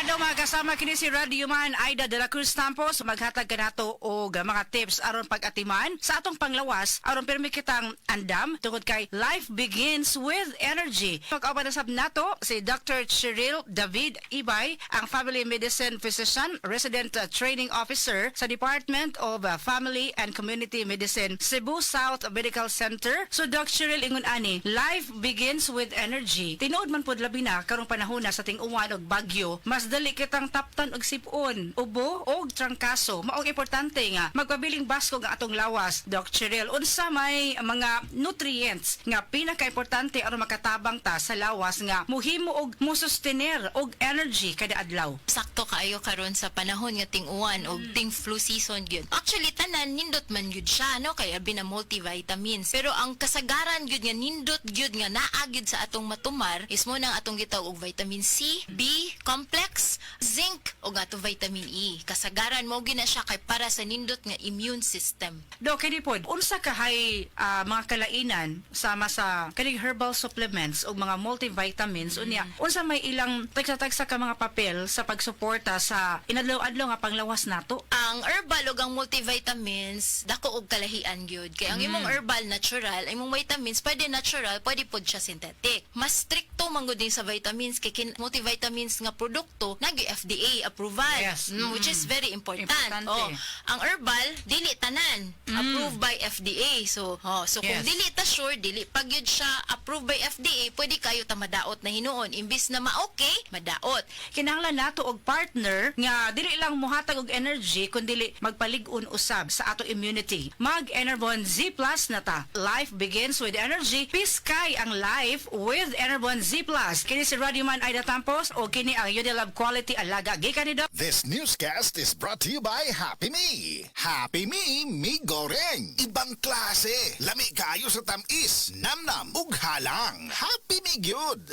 Adlaw mga kasama kini si Radio Man Aida de la Cruz Campos maghatag kanato og mga tips aron pag-atiman sa atong panglawas aron pirmi kitang andam tungod kay life begins with energy. Pag-abanasab nato si Dr. Cheryl David Ibay, ang Family Medicine Physician, Resident Training Officer sa Department of Family and Community Medicine, Cebu South Medical Center. So Dr. Cheryl ingon ani, life begins with energy. Tinuod man pud labi na karong panahon na sa ting-uwan og bagyo, mas dali kitang taptan og sipon, ubo og trangkaso. Maong importante nga magpabiling basko nga atong lawas. Doc Cheryl, unsa may mga nutrients nga pinaka-importante aron makatabang ta sa lawas nga muhimo og musustener og energy kada adlaw? Sakto kaayo karon sa panahon nga ting-uwan og ting flu season gyud. Actually tanan nindot man gyud siya no kay abi na multivitamins. Pero ang kasagaran gyud nga nindot gyud nga naa gyud sa atong matumar is mo nang atong gitawag og vitamin C, B complex, zinc o ato vitamin E. Kasagaran mo gina siya kay para sa nindot nga immune system. Do kini pod unsa kahay mga kalainan sama sa kaning herbal supplements o mga multivitamins unya unsa may ilang tagsa-tagsa ka mga papel sa pagsuporta sa inadlaw-adlaw nga panglawas nato? Ang herbal ug ang multivitamins dako og kalahian gyud. Kay ang imong herbal natural, imong vitamins pwede natural, pwede pod siya synthetic. Mas stricto man gud din sa vitamins kay multivitamins nga produkto nagi FDA approval. Yes. Which is very important. Importante. Ang herbal dili tanan approved by FDA. So kung Yes. dili ta sure, dili pag yun siya approved by FDA, pwede kayo ta madaot na hinuon. Imbis na ma-okay, madaot. Kinahanglan nato og partner nga dili lang mohatag og energy kundi magpalig-on usab sa ato immunity. Mag-Enervon Z Plus na ta. Life begins with energy. Piskay ang life with Enervon Z Plus. Kini si Radio Man Aida Tampos o kini ang Unilab Quality Alaga gikan ni Doc. This newscast is brought to you by Happy Me. Happy Me, mi goreng. Ibang klase. Lami kayo sa tamis. Namnam ug halang. Happy Me gyud.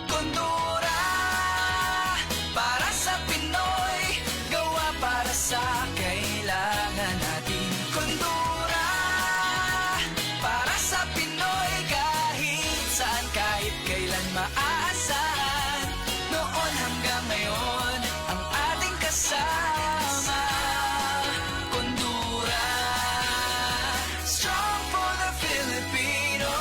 Kondura para sa Pinoy, gawa para sa kailangan natin. Kondura para sa Pinoy, kahit saan, kahit kailan maaasahan. Noon hanggang ngayon, ang ating kasama. Kondura, strong for the Filipino.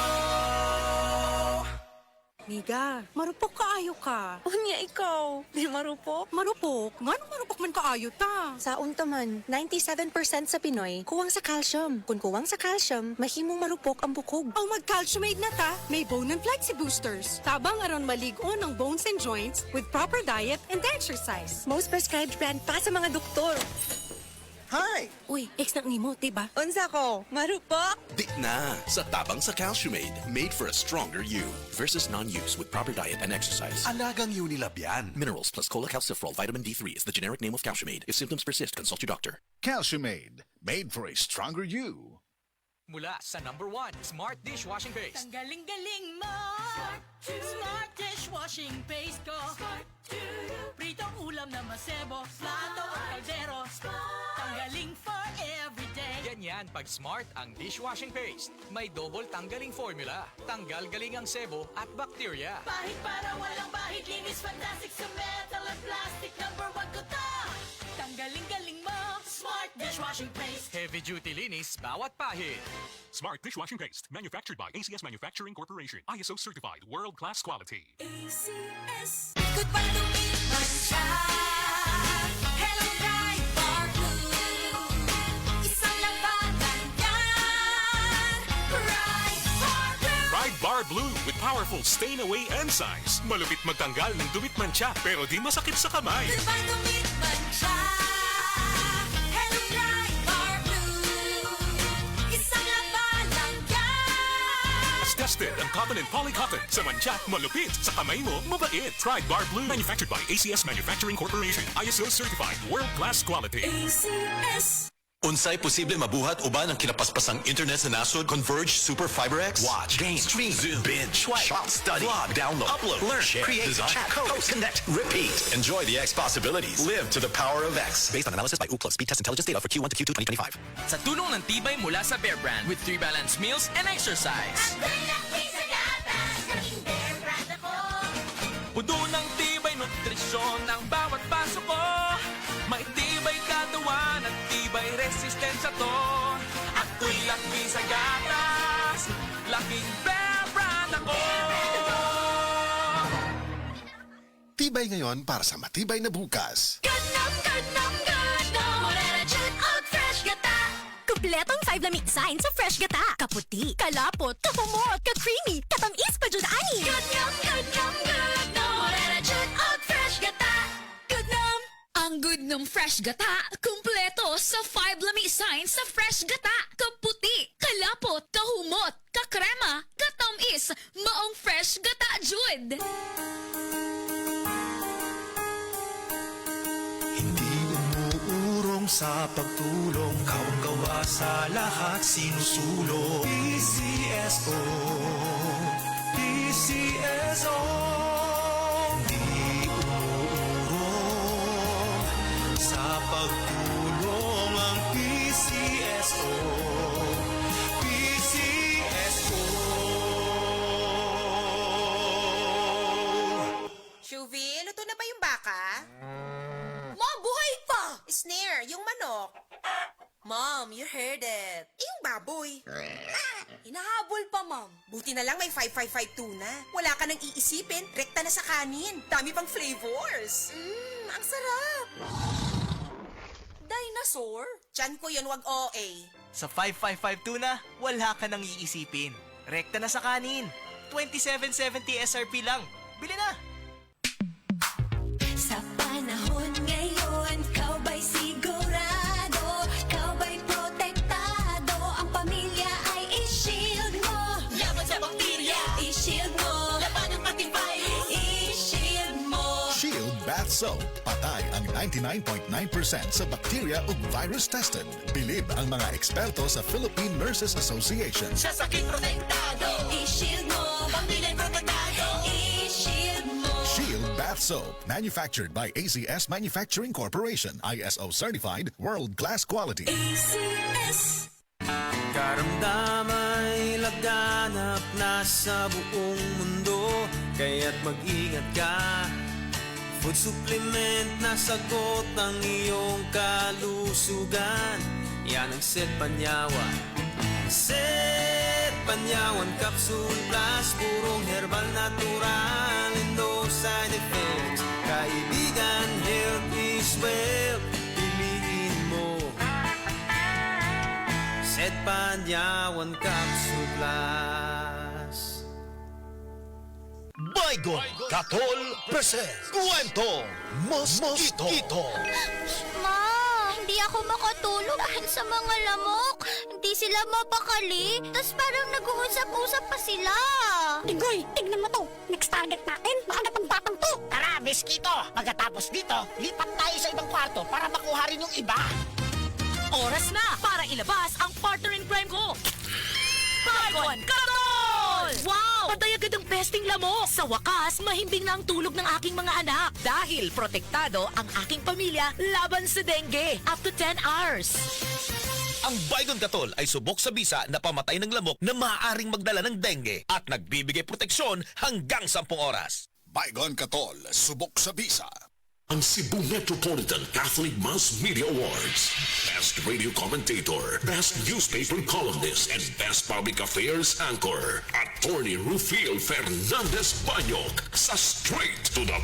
Miga, marupok kaayo ka. Unya ikaw, di marupok? Marupok? Ngano marupok man kaayo ta? Sa untaman, 97% sa Pinoy, kuwang sa calcium. Kung kuwang sa calcium, mahimong marupok ang bukog. Ang mag-calciumate na ta, may bone and flexi boosters. Tabang aron malig-on ang bones and joints with proper diet and exercise. Most prescribed brand pa sa mga doktor. Hi! Uy, ex na nimo, diba? Unsa ko? Marupok? Di na! Sa tabang sa Calciumate, made for a stronger you. Versus non-use with proper diet and exercise. Alagang Unilab yan. Minerals plus cholecalciferol vitamin D3 is the generic name of Calciumate. If symptoms persist, consult your doctor. Calciumate, made for a stronger you. Mula sa #1 Smart Dishwashing Paste. Ang galing-galing mo! Smart Dishwashing Paste ko! Pritong ulam na masebo, plato o kaldero. Tanggaling for everyday. Ganyan pag Smart ang dishwashing paste. May double tanggaling formula. Tanggal galing ang sebo at bakterya. Bahit para walang bahit, linis fantastic sa metal at plastic. #1 ko to! Tanggaling-galing mo! Smart Dishwashing Paste. Heavy duty linis bawat pahid. Smart Dishwashing Paste, manufactured by ACS Manufacturing Corporation. ISO certified, world-class quality. ACS. Goodbye to me, mancha. Hello, Bright Bar Blue. Isang labanan yan. Bright Bar Blue. Pride Bar Blue with powerful stain-away enzymes. Malupit magtanggal ng dumit mancha pero di masakit sa kamay. Goodbye to me, mancha. Hello, Bright Bar Blue. Isang labanan yan. As tested ang cotton and polycotton. Sa mancha, malupit. Sa kamay mo, mabait. Pride Bar Blue, manufactured by ACS Manufacturing Corporation. ISO certified, world-class quality. ACS. Unsay posible mabuhat uban ang kinapaspasang internet sa nasod? Converge Super Fiber X. Watch, game, stream, zoom, binge, swipe, shop, study, vlog, download, upload, learn, share, create, design, chat, code, connect, repeat. Enjoy the X possibilities. Live to the power of X. Based on analysis by Ookla Speed Test Intelligence data for Q1 to Q2 2025. Sa tulong ng tibay mula sa Bear Brand with 3 balanced meals and exercise. Ang laki sa gatas, naging Bear Brand ako. Pudo ng tibay nutrisyon. nutrisyon ng bawat baso ko. May tibay katawan at tibay resistensya to. Ako'y lakmi sa gatas, laking Bear Brand ako. Tibay ngayon para sa matibay na bukas. Kompletong 5 lamig sign sa Fresh Gata. Kaputi, kalapot, kahumot, ka-creamy, katamis pa dyan ani. Good nom, morena dyan ang Fresh Gata. Good nom. Ang Good nom Fresh Gata, kumpleto sa 5 lamig sign sa Fresh Gata. Kaputi, kalapot, kahumot, kakrema, katamis, maong Fresh Gata jud. Sa pagtulong, kawang-gawa sa lahat sinusulong. PCSO, PCSO, di umuurong. Sa pagtulong ang PCSO, PCSO. Shuvi, luto na ba yung baka? Mom, buhay pa! Snare, yung manok. Mom, you heard it. Yung baboy. Hinahabol pa, Mom. Buti na lang may 555 tuna. Wala ka nang iisipin, rekta na sa kanin. Dami pang flavors. Ang sarap. Dinosaur? Tiyan ko yun, wag OA. Sa 555 tuna, wala ka nang iisipin. Rekta na sa kanin. 27.70 SRP lang. Bili na! Sa panahon ngayon, kau ba'y sigurado? Kau ba'y protektado? Ang pamilya ay i-shield mo. Laban sa bakterya, i-shield mo. Laban ng pating virus, i-shield mo. Shield Bath Soap. Patay ang 99.9% sa bacteria ug virus tested. Bilib ang mga eksperto sa Philippine Nurses Association. Sa sakit protektado, i-shield mo. Pamilya protektado, i-shield mo. Shield Bath Soap. Manufactured by ACS Manufacturing Corporation. ISO certified, world-class quality. ACS. Karamdamay laganap na sa buong mundo, kaya't mag-ingat ka. Food supplement na sagot ang iyong kalusugan. Yan ang Set Panyawan. Set Panyawan Capsule Plus, purong herbal natural and no side effects. Kaibigan, health is wealth. Piliin mo Set Panyawan Capsule Plus. Baygon Katol presents Kwento Mosquito. Ma, hindi ako makatulog dahil sa mga lamok. Hindi sila mapakali. Tapos parang nag-uusap-usap pa sila. Tigoy, tignan mo to. Next target natin, baka na tong batang to. Tara, Mosquito. Pagkatapos dito, lipat tayo sa ibang kwarto para makuha rin yung iba. Oras na para ilabas ang partner in crime ko. Baygon Katol! Wow! Patay agad ang pesting lamok. Sa wakas, mahimbing na ang tulog ng aking mga anak. Dahil protektado ang aking pamilya laban sa dengue. Up to 10 hours. Ang Baygon Katol ay subok sa bisa na pamatay ng lamok na maaaring magdala ng dengue at nagbibigay proteksyon hanggang 10 oras. Baygon Katol, subok sa bisa. Ang Cebu Metropolitan Catholic Mass Media Awards. Best Radio Commentator, Best Newspaper Columnist, and Best Public Affairs Anchor. Attorney Rufiel Fernandez Banyok sa Straight to the